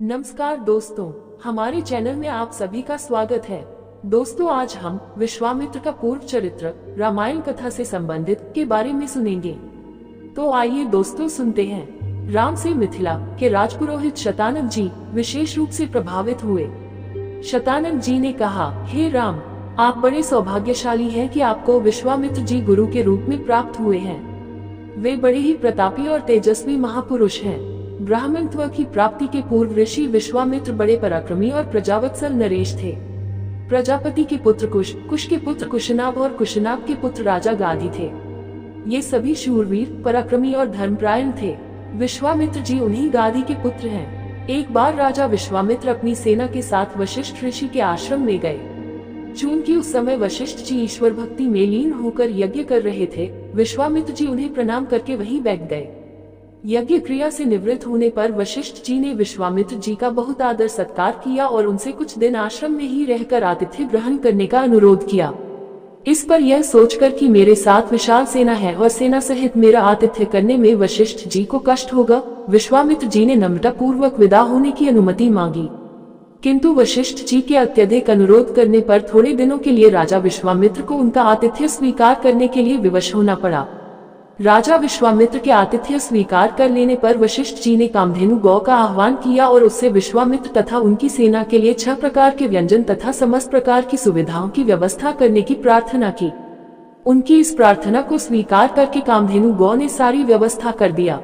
नमस्कार दोस्तों, हमारे चैनल में आप सभी का स्वागत है। दोस्तों, आज हम विश्वामित्र का पूर्व चरित्र रामायण कथा से संबंधित के बारे में सुनेंगे। तो आइए दोस्तों सुनते हैं। राम से मिथिला के राजपुरोहित शतानक जी विशेष रूप से प्रभावित हुए। शतानक जी ने कहा, हे राम, आप बड़े सौभाग्यशाली हैं कि आपको विश्वामित्र जी गुरु के रूप में प्राप्त हुए हैं। वे बड़े ही प्रतापी और तेजस्वी महापुरुष हैं। ब्राह्मणत्व की प्राप्ति के पूर्व ऋषि विश्वामित्र बड़े पराक्रमी और प्रजावत्सल नरेश थे। प्रजापति के पुत्र कुश, कुश के पुत्र कुशनाभ और कुशनाभ के पुत्र राजा गाधी थे। ये सभी शूरवीर, पराक्रमी और धर्मपरायण थे। विश्वामित्र जी उन्हीं गाधी के पुत्र हैं। एक बार राजा विश्वामित्र अपनी सेना के साथ वशिष्ठ ऋषि के आश्रम में गए। चूंकि उस समय वशिष्ठ जी ईश्वर भक्ति में लीन होकर यज्ञ कर रहे थे, विश्वामित्र जी उन्हें प्रणाम करके वहीं बैठ गए। यज्ञ क्रिया से निवृत्त होने पर वशिष्ठ जी ने विश्वामित्र जी का बहुत आदर सत्कार किया और उनसे कुछ दिन आश्रम में ही रहकर आतिथ्य ग्रहण करने का अनुरोध किया। इस पर यह सोचकर कि मेरे साथ विशाल सेना है और सेना सहित मेरा आतिथ्य करने में वशिष्ठ जी को कष्ट होगा, विश्वामित्र जी ने नम्रता पूर्वक विदा होने की अनुमति मांगी। किंतु वशिष्ठ जी के अत्यधिक अनुरोध करने पर थोड़े दिनों के लिए राजा विश्वामित्र को उनका आतिथ्य स्वीकार करने के लिए विवश होना पड़ा। राजा विश्वामित्र के आतिथ्य स्वीकार कर लेने पर वशिष्ठ जी ने कामधेनु गौ का आह्वान किया और उससे विश्वामित्र तथा उनकी सेना के लिए 6 प्रकार के व्यंजन तथा समस्त प्रकार की सुविधाओं की व्यवस्था करने की प्रार्थना की। उनकी इस प्रार्थना को स्वीकार करके कामधेनु गौ ने सारी व्यवस्था कर दिया।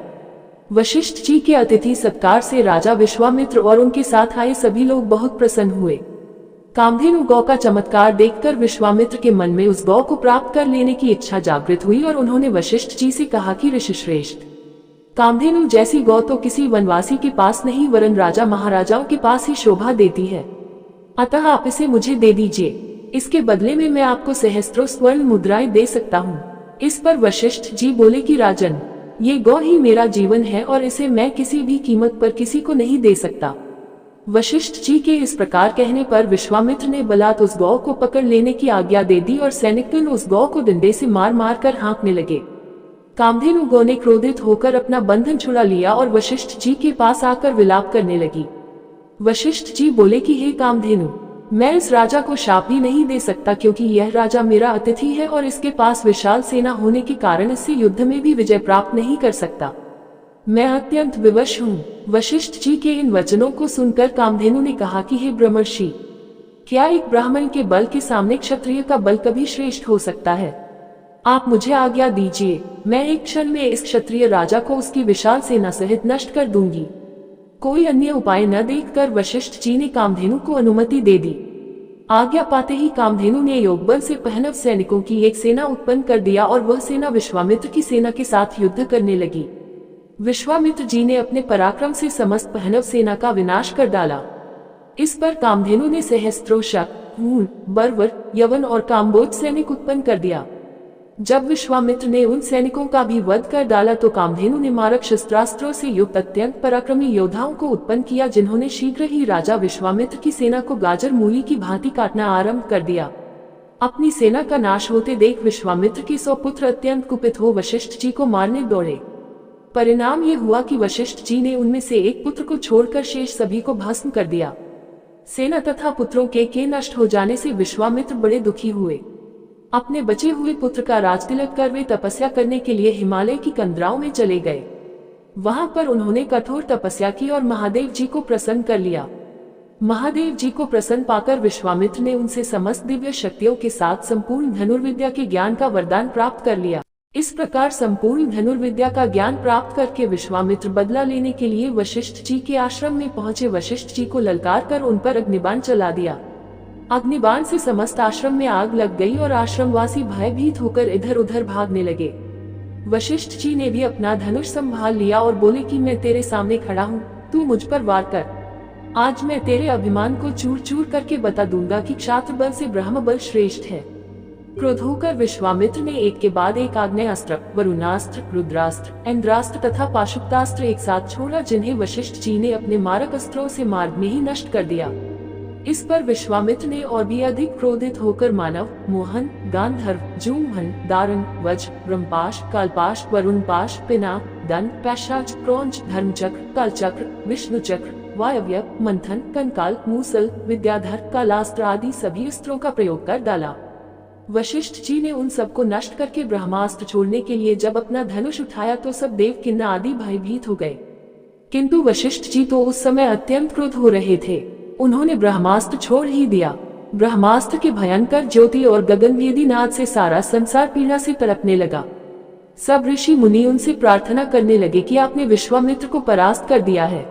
वशिष्ठ जी के अतिथि सत्कार से राजा विश्वामित्र और उनके साथ आए सभी लोग बहुत प्रसन्न हुए। कामधेनु गौ का चमत्कार देखकर विश्वामित्र के मन में उस गौ को प्राप्त कर लेने की इच्छा जागृत हुई और उन्होंने वशिष्ठ जी से कहा कि ऋषि श्रेष्ठ, कामधेनु जैसी गौ तो किसी वनवासी के पास नहीं वरन राजा महाराजाओं के पास ही शोभा देती है। अतः आप इसे मुझे दे दीजिए। इसके बदले में मैं आपको सहस्त्रों स्वर्ण मुद्राएं दे सकता हूँ। इस पर वशिष्ठ जी बोले कि राजन, ये गौ ही मेरा जीवन है और इसे मैं किसी भी कीमत पर किसी को नहीं दे सकता। वशिष्ठ जी के इस प्रकार कहने पर विश्वामित्र ने बलात् उस गौ को पकड़ लेने की आज्ञा दे दी और सैनिकगण उस गौ को डंडे से मार मार कर हाँकने लगे। कामधेनु गौ ने क्रोधित होकर अपना बंधन छुड़ा लिया और वशिष्ठ जी के पास आकर विलाप करने लगी। वशिष्ठ जी बोले कि हे कामधेनु, मैं इस राजा को शाप भी नहीं दे सकता, क्योंकि यह राजा मेरा अतिथि है और इसके पास विशाल सेना होने के कारण इससे युद्ध में भी विजय प्राप्त नहीं कर सकता। मैं अत्यंत विवश हूँ। वशिष्ठ जी के इन वचनों को सुनकर कामधेनु ने कहा कि हे ब्रह्मर्षि, क्या एक ब्राह्मण के बल के सामने क्षत्रिय का बल कभी श्रेष्ठ हो सकता है? आप मुझे आज्ञा दीजिए, मैं एक क्षण में इस क्षत्रिय राजा को उसकी विशाल सेना सहित नष्ट कर दूंगी। कोई अन्य उपाय न देखकर वशिष्ठ जी ने कामधेनु को अनुमति दे दी। आज्ञा पाते ही कामधेनु ने योगबल से पहनव सैनिकों की एक सेना उत्पन्न कर दिया और वह सेना विश्वामित्र की सेना के साथ युद्ध करने लगी। विश्वामित्र जी ने अपने पराक्रम से समस्त पहनव सेना का विनाश कर डाला। इस पर कामधेनु ने सहस्त्रों शक, हूण, बर्वर, यवन और काम्बोज सैनिक उत्पन्न कर दिया। जब विश्वामित्र ने उन सैनिकों का भी वध कर डाला तो कामधेनु ने मारक शस्त्रास्त्रों से युक्त अत्यंत पराक्रमी योद्धाओं को उत्पन्न किया, जिन्होंने शीघ्र ही राजा विश्वामित्र की सेना को गाजर मूली की भांति काटना आरंभ कर दिया। अपनी सेना का नाश होते देख विश्वामित्र के 100 पुत्र अत्यंत कुपित हो वशिष्ठ जी को मारने दौड़े। परिणाम ये हुआ कि वशिष्ठ जी ने उनमें से एक पुत्र को छोड़कर शेष सभी को भस्म कर दिया। सेना तथा पुत्रों के नष्ट हो जाने से विश्वामित्र बड़े दुखी हुए। अपने बचे हुए पुत्र का राजतिलक कर वे तपस्या करने के लिए हिमालय की कंदराओं में चले गए। वहां पर उन्होंने कठोर तपस्या की और महादेव जी को प्रसन्न कर लिया। महादेव जी को प्रसन्न पाकर विश्वामित्र ने उनसे समस्त दिव्य शक्तियों के साथ संपूर्ण धनुर्विद्या के ज्ञान का वरदान प्राप्त कर लिया। इस प्रकार संपूर्ण धनुर्विद्या का ज्ञान प्राप्त करके विश्वामित्र बदला लेने के लिए वशिष्ठ जी के आश्रम में पहुंचे। वशिष्ठ जी को ललकार कर उन पर अग्निबाण चला दिया। अग्निबाण से समस्त आश्रम में आग लग गई और आश्रमवासी भयभीत होकर इधर उधर भागने लगे। वशिष्ठ जी ने भी अपना धनुष संभाल लिया और बोले कि मैं तेरे सामने खड़ा हूँ, तू मुझ पर वार कर। आज मैं तेरे अभिमान को चूर चूर करके बता दूंगा कि क्षात्र बल से ब्रह्म बल श्रेष्ठ है। क्रोध होकर विश्वामित्र ने एक के बाद एक आग्नेयास्त्र, वरुणास्त्र, रुद्रास्त्र, इंद्रास्त्र तथा पाशुपतास्त्र एक साथ छोड़ा, जिन्हें वशिष्ठ जी ने अपने मारक अस्त्रों से मार्ग में ही नष्ट कर दिया। इस पर विश्वामित्र ने और भी अधिक क्रोधित होकर मानव, मोहन, गांधर्व, जूमहन, दारण, वज्र, ब्रह्मपाश, कालपाश, वरुणपाश, पिनाक, दंड, पैशाच, क्रौंच, धर्मचक्र, कालचक्र, विष्णुचक्र, वायव्य, मंथन, कंकाल, मूसल, विद्याधर, कालास्त्र आदि सभी अस्त्रों का प्रयोग कर डाला। वशिष्ठ जी ने उन सबको नष्ट करके ब्रह्मास्त्र छोड़ने के लिए जब अपना धनुष उठाया तो सब देवकिन्नर आदि भयभीत हो गए। किंतु वशिष्ठ जी तो उस समय अत्यंत क्रुद्ध हो रहे थे। उन्होंने ब्रह्मास्त्र छोड़ ही दिया। ब्रह्मास्त्र के भयंकर ज्योति और गगनभेदी नाद से सारा संसार पीड़ा से तड़पने लगा। सब ऋषि मुनि उनसे प्रार्थना करने लगे कि आपने विश्वामित्र को परास्त कर दिया है,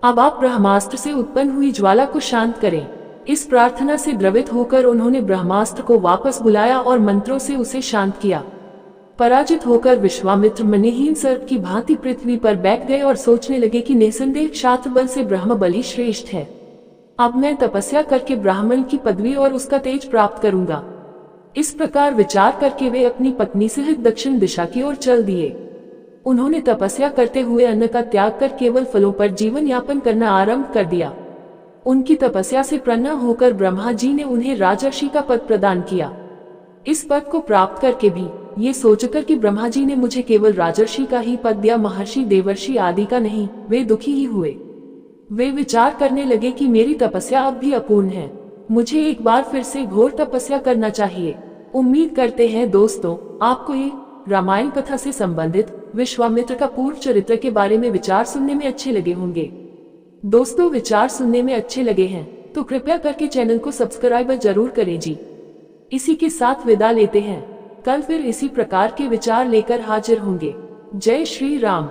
अब आप ब्रह्मास्त्र से उत्पन्न हुई ज्वाला को शांत करें। इस प्रार्थना से द्रवित होकर उन्होंने ब्रह्मास्त्र को वापस बुलाया और मंत्रों से उसे शांत किया। पराजित होकर विश्वामित्र मणिहीन सर्प की भांति पृथ्वी पर बैठ गए और सोचने लगे कि निसंदेह क्षात्र बल से ब्रह्म बल ही श्रेष्ठ है। अब मैं तपस्या करके ब्राह्मण की पदवी और उसका तेज प्राप्त करूंगा। इस प्रकार विचार करके वे अपनी पत्नी सहित दक्षिण दिशा की ओर चल दिए। उन्होंने तपस्या करते हुए अन्न का त्याग कर केवल फलों पर जीवन यापन करना आरंभ कर दिया। उनकी तपस्या से प्रसन्न होकर ब्रह्मा जी ने उन्हें राजर्षि का पद प्रदान किया। इस पद को प्राप्त करके भी ये सोचकर कि ब्रह्मा जी ने मुझे केवल राजर्षि का ही पद दिया, महर्षि देवर्षि आदि का नहीं, वे दुखी ही हुए। वे विचार करने लगे कि मेरी तपस्या अब भी अपूर्ण है, मुझे एक बार फिर से घोर तपस्या करना चाहिए। उम्मीद करते हैं दोस्तों आपको ये रामायण कथा से संबंधित विश्वामित्र का पूर्व चरित्र के बारे में विचार सुनने में अच्छे लगे होंगे। दोस्तों विचार सुनने में अच्छे लगे हैं तो कृपया करके चैनल को सब्सक्राइब जरूर करें जी। इसी के साथ विदा लेते हैं, कल फिर इसी प्रकार के विचार लेकर हाजिर होंगे। जय श्री राम।